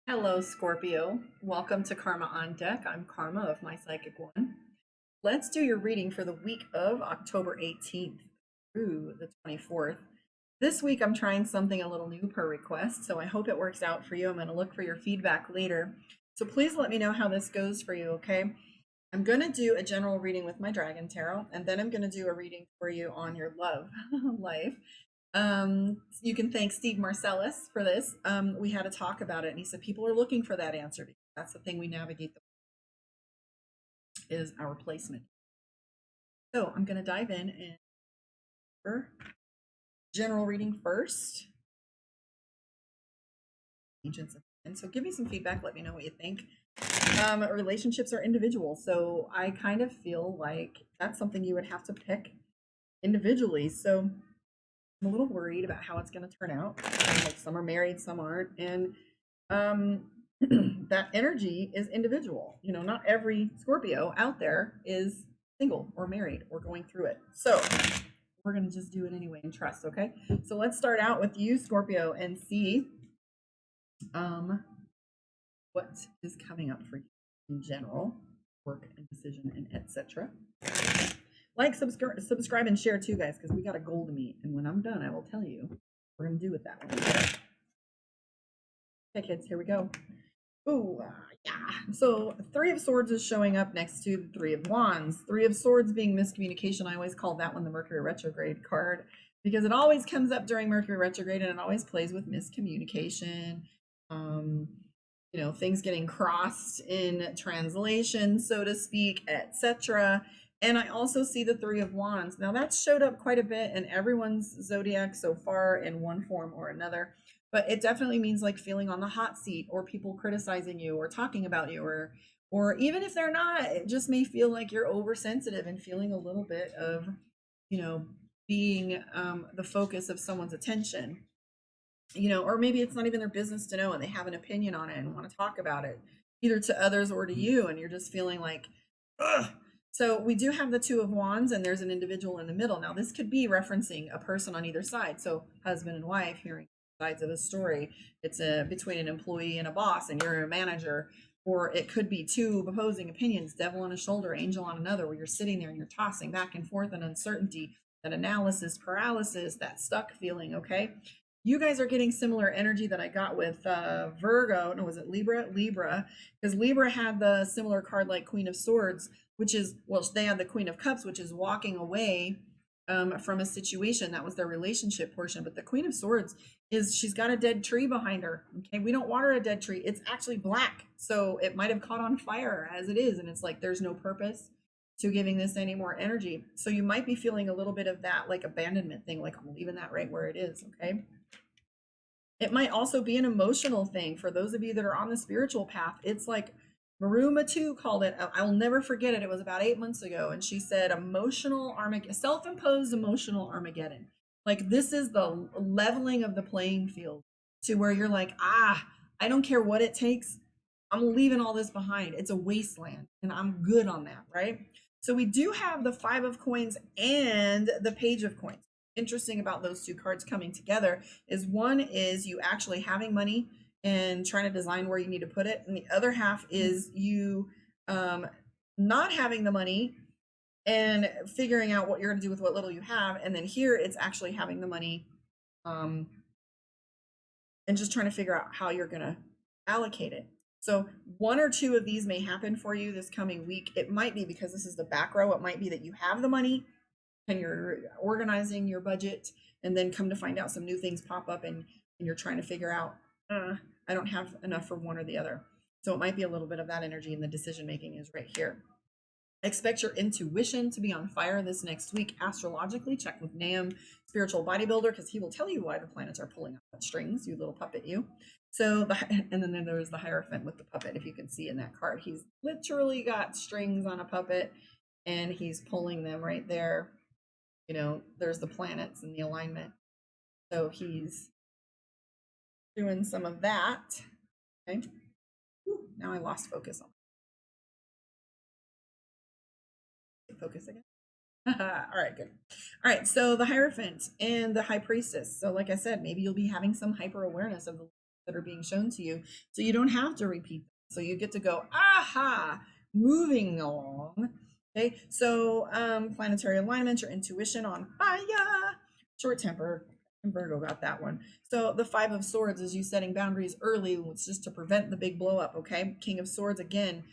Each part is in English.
Hello, Scorpio. Welcome to Karma on Deck. I'm Karma of My Psychic One. Let's do your reading for the week of October 18th through the 24th. This week, I'm trying something a little new per request, so I hope it works out for you. I'm going to look for your feedback later. So please let me know how this goes for you, okay? I'm going to do a general reading with my Dragon Tarot, and then I'm going to do a reading for you on your love life. You can thank Steve Marcellus for this. We had a talk about it, and he said people are looking for that answer because that's the thing we navigate is our placement. So I'm going to dive in and general reading first. And so give me some feedback. Let me know what you think. Relationships are individual, so I kind of feel like that's something you would have to pick individually. So I'm a little worried about how it's going to turn out. Like some are married, some aren't, and that energy is individual. You know, not every Scorpio out there is single or married or going through it. So we're going to just do it anyway and trust, okay? So let's start out with you, Scorpio, and see what is coming up for you in general, work and decision and etc. Like, subscribe, and share too, guys, because we got a goal to meet. And when I'm done, I will tell you what we're going to do with that one. Okay, kids, here we go. Ooh, yeah. So Three of Swords is showing up next to the Three of Wands. Three of Swords being miscommunication. I always call that one the Mercury retrograde card because it always comes up during Mercury retrograde and it always plays with miscommunication. You know, things getting crossed in translation, so to speak, etc. And I also see the Three of Wands. Now that's showed up quite a bit in everyone's zodiac so far in one form or another. But it definitely means like feeling on the hot seat or people criticizing you or talking about you or even if they're not, it just may feel like you're oversensitive and feeling a little bit of, you know, being the focus of someone's attention. You know, or maybe it's not even their business to know and they have an opinion on it and want to talk about it either to others or to you, and you're just feeling like, ugh. So we do have the Two of Wands and there's an individual in the middle. Now this could be referencing a person on either side, so husband and wife hearing sides of a story. It's between an employee and a boss and you're a manager, or it could be two opposing opinions, devil on a shoulder, angel on another, where you're sitting there and you're tossing back and forth in uncertainty, that analysis paralysis, that stuck feeling. Okay, you guys are getting similar energy that I got with Virgo. No, was it Libra, because Libra had the similar card like Queen of Swords, which is, well, they had the Queen of Cups, which is walking away from a situation. That was their relationship portion. But the Queen of Swords is, she's got a dead tree behind her. Okay, we don't water a dead tree. It's actually black, so it might have caught on fire as it is, and it's like there's no purpose to giving this any more energy. So you might be feeling a little bit of that like abandonment thing, like I'm leaving that right where it is. Okay, it might also be an emotional thing for those of you that are on the spiritual path. It's like Maruma too called it. I'll never forget it. It was about 8 months ago, and she said emotional Armageddon, self-imposed emotional Armageddon. Like this is the leveling of the playing field to where you're like, I don't care what it takes. I'm leaving all this behind. It's a wasteland, and I'm good on that, right? So we do have the Five of Coins and the Page of Coins. Interesting about those two cards coming together is one is you actually having money and trying to design where you need to put it, and the other half is you not having the money and figuring out what you're going to do with what little you have. And then here it's actually having the money and just trying to figure out how you're going to allocate it. So one or two of these may happen for you this coming week. It might be because this is the back row. It might be that you have the money and you're organizing your budget, and then come to find out some new things pop up and you're trying to figure out, I don't have enough for one or the other. So it might be a little bit of that energy, and the decision making is right here. Expect your intuition to be on fire this next week astrologically. Check with Nam, spiritual bodybuilder, because he will tell you why the planets are pulling on strings, you little puppet you. So, and then there's the Hierophant with the puppet. If you can see in that card, he's literally got strings on a puppet and he's pulling them right there. You know, there's the planets and the alignment. So he's doing some of that. Okay. Ooh, now I lost focus on focus again. All right, good. All right, so the Hierophant and the High Priestess. So like I said, maybe you'll be having some hyper awareness of the that are being shown to you, so you don't have to repeat them. So you get to go, aha, moving along. Okay, so planetary alignment, your intuition on fire, short temper, and Virgo got that one. So the Five of Swords is you setting boundaries early. It's just to prevent the big blow up. Okay, King of Swords again.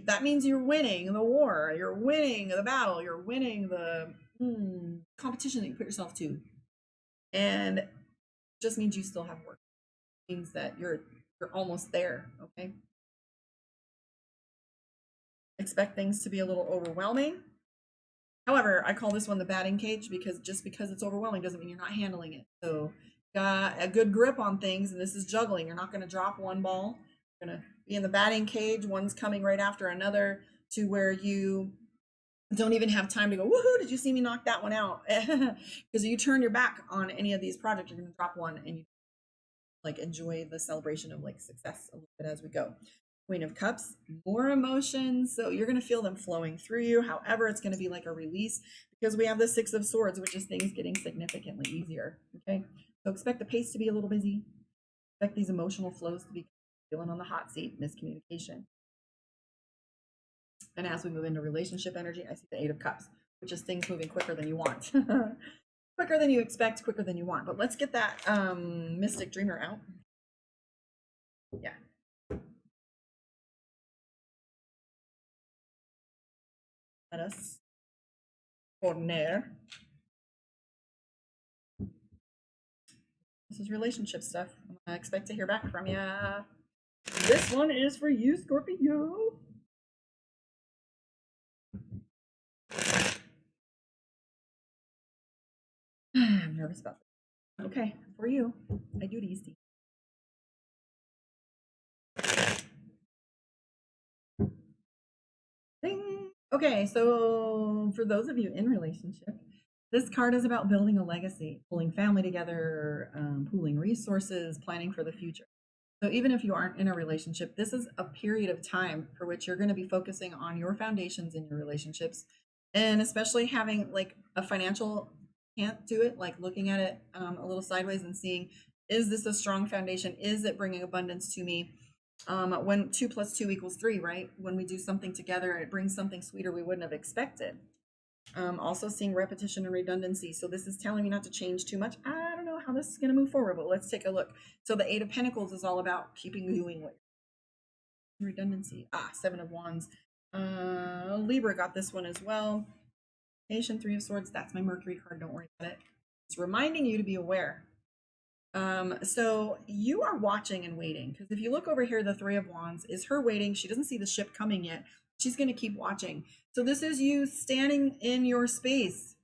That means you're winning the war. You're winning the battle. You're winning the competition that you put yourself to, and it just means you still have work. It means that you're almost there. Okay. Expect things to be a little overwhelming. However, I call this one the batting cage because just because it's overwhelming doesn't mean you're not handling it. So got a good grip on things, and this is juggling. You're not going to drop one ball. You're going to be in the batting cage. One's coming right after another to where you don't even have time to go, woohoo, did you see me knock that one out? Because you turn your back on any of these projects, you're going to drop one and you like enjoy the celebration of like success a little bit as we go. Queen of Cups, more emotions. So you're going to feel them flowing through you. However, it's going to be like a release because we have the Six of Swords, which is things getting significantly easier. Okay. So expect the pace to be a little busy. Expect these emotional flows to be feeling on the hot seat, miscommunication. And as we move into relationship energy, I see the Eight of Cups, which is things moving quicker than you want. Quicker than you expect, quicker than you want. But let's get that Mystic Dreamer out. Yeah. Let us ordinaire. This is relationship stuff. I expect to hear back from you. This one is for you, Scorpio. I'm nervous about this. Okay, for you, I do these things. Ding. Okay, so for those of you in relationship, this card is about building a legacy, pulling family together, pooling resources, planning for the future. So even if you aren't in a relationship, this is a period of time for which you're going to be focusing on your foundations in your relationships, and especially having like a financial can't do it, like looking at it a little sideways and seeing, is this a strong foundation? Is it bringing abundance to me? When 2 + 2 = 3, right? When we do something together, it brings something sweeter we wouldn't have expected. Also seeing repetition and redundancy. So this is telling me not to change too much. I don't know how this is going to move forward, but let's take a look. So the Eight of Pentacles is all about keeping doing what redundancy. Seven of Wands. Libra got this one as well. Nation, Three of Swords. That's my Mercury card. Don't worry about it. It's reminding you to be aware. So you are watching and waiting, because if you look over here, the Three of Wands is her waiting. She doesn't see the ship coming yet. She's going to keep watching. So this is you standing in your space.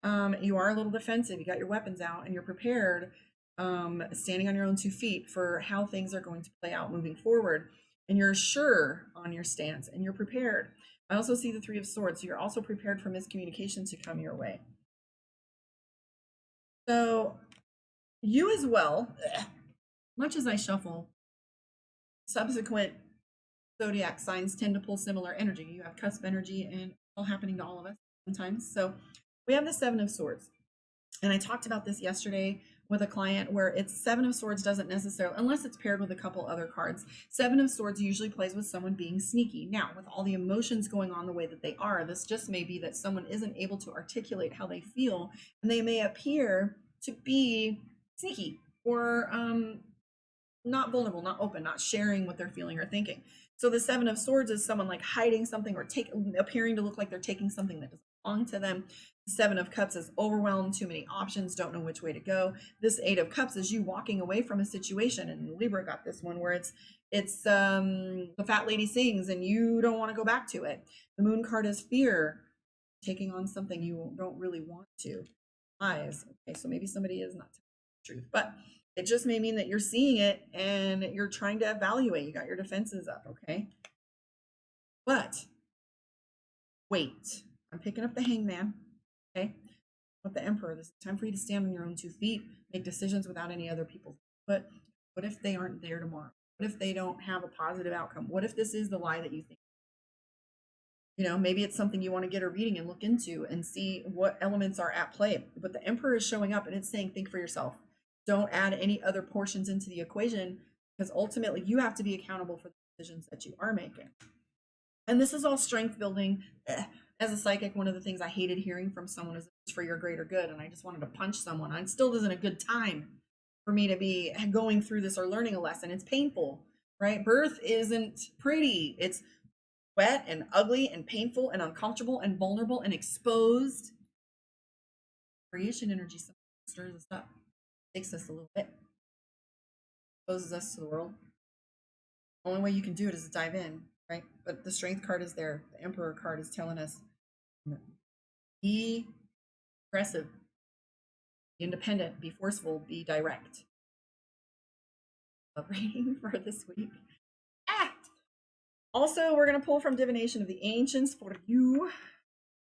You are a little defensive. You got your weapons out and you're prepared, standing on your own 2 feet for how things are going to play out moving forward. And you're sure on your stance and you're prepared. I also see the Three of Swords. So you're also prepared for miscommunication to come your way. So you as well, much as I shuffle, subsequent zodiac signs tend to pull similar energy. You have cusp energy and it's all happening to all of us sometimes. So we have the Seven of Swords. And I talked about this yesterday with a client where it's Seven of Swords doesn't necessarily, unless it's paired with a couple other cards, Seven of Swords usually plays with someone being sneaky. Now, with all the emotions going on the way that they are, this just may be that someone isn't able to articulate how they feel, and they may appear to be sneaky or not vulnerable, not open, not sharing what they're feeling or thinking. So the Seven of Swords is someone like hiding something or appearing to look like they're taking something that doesn't belong to them. The Seven of Cups is overwhelmed, too many options, don't know which way to go. This Eight of Cups is you walking away from a situation, and Libra got this one where it's the fat lady sings and you don't want to go back to it. The Moon card is fear, taking on something you don't really want to. Lies. Okay, so maybe somebody is not telling the truth, but it just may mean that you're seeing it and you're trying to evaluate. You got your defenses up, okay? But wait, I'm picking up the Hangman, okay? With the Emperor, this is time for you to stand on your own 2 feet, make decisions without any other people's. But what if they aren't there tomorrow? What if they don't have a positive outcome? What if this is the lie that you think? You know, maybe it's something you want to get a reading and look into and see what elements are at play. But the Emperor is showing up and it's saying, think for yourself. Don't add any other portions into the equation, because ultimately you have to be accountable for the decisions that you are making. And this is all strength building. As a psychic, one of the things I hated hearing from someone is it's for your greater good. And I just wanted to punch someone. It still isn't a good time for me to be going through this or learning a lesson. It's painful, right? Birth isn't pretty. It's wet and ugly and painful and uncomfortable and vulnerable and exposed. Creation energy stirs us up, takes us a little bit, exposes us to the world. The only way you can do it is to dive in, right? But the strength card is there. The Emperor card is telling us be aggressive, be independent, be forceful, be direct. Reading for this week. Also, we're going to pull from Divination of the Ancients for you.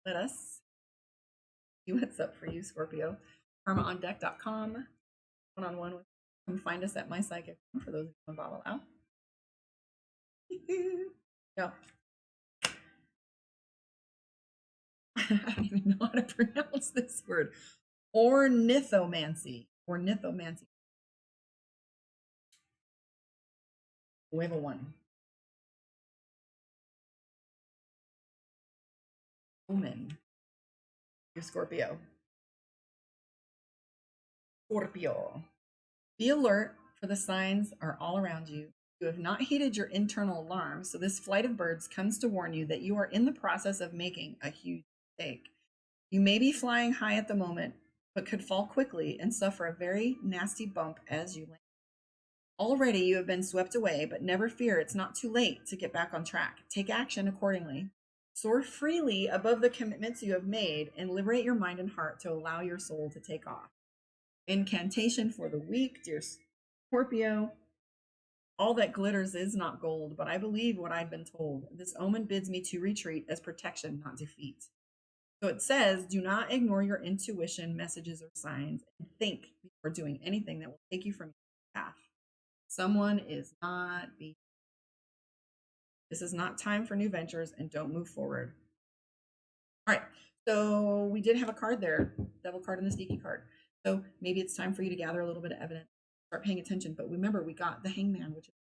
Let us see what's up for you, Scorpio. KarmaOnDeck.com. One-on-one with. Come find us at My Psychic for those of you in Babalawo. No. I don't even know how to pronounce this word. Ornithomancy. Ornithomancy. We have a 1. Omen. You're Scorpio. Scorpio. Be alert, for the signs are all around you. You have not heeded your internal alarm, so this flight of birds comes to warn you that you are in the process of making a huge mistake. You may be flying high at the moment, but could fall quickly and suffer a very nasty bump as you land. Already you have been swept away, but never fear, it's not too late to get back on track. Take action accordingly. Soar freely above the commitments you have made and liberate your mind and heart to allow your soul to take off. Incantation for the week, dear Scorpio. All that glitters is not gold, but I believe what I've been told. This omen bids me to retreat as protection, not defeat. So it says, do not ignore your intuition, messages, or signs, and think before doing anything that will take you from your path. Someone is not being. This is not time for new ventures, and don't move forward. All right, so we did have a card there, Devil card and the Sneaky card. So maybe it's time for you to gather a little bit of evidence, start paying attention. But remember, we got the Hangman, which is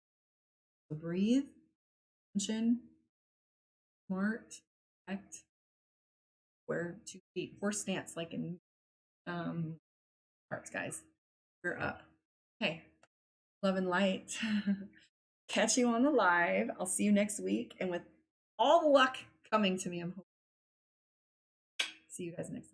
breathe, attention, smart, act, where to be, horse stance, like in parts, guys. We're up. Okay, love and light. Catch you on the live. I'll see you next week. And with all the luck coming to me, I'm hoping. See you guys next time.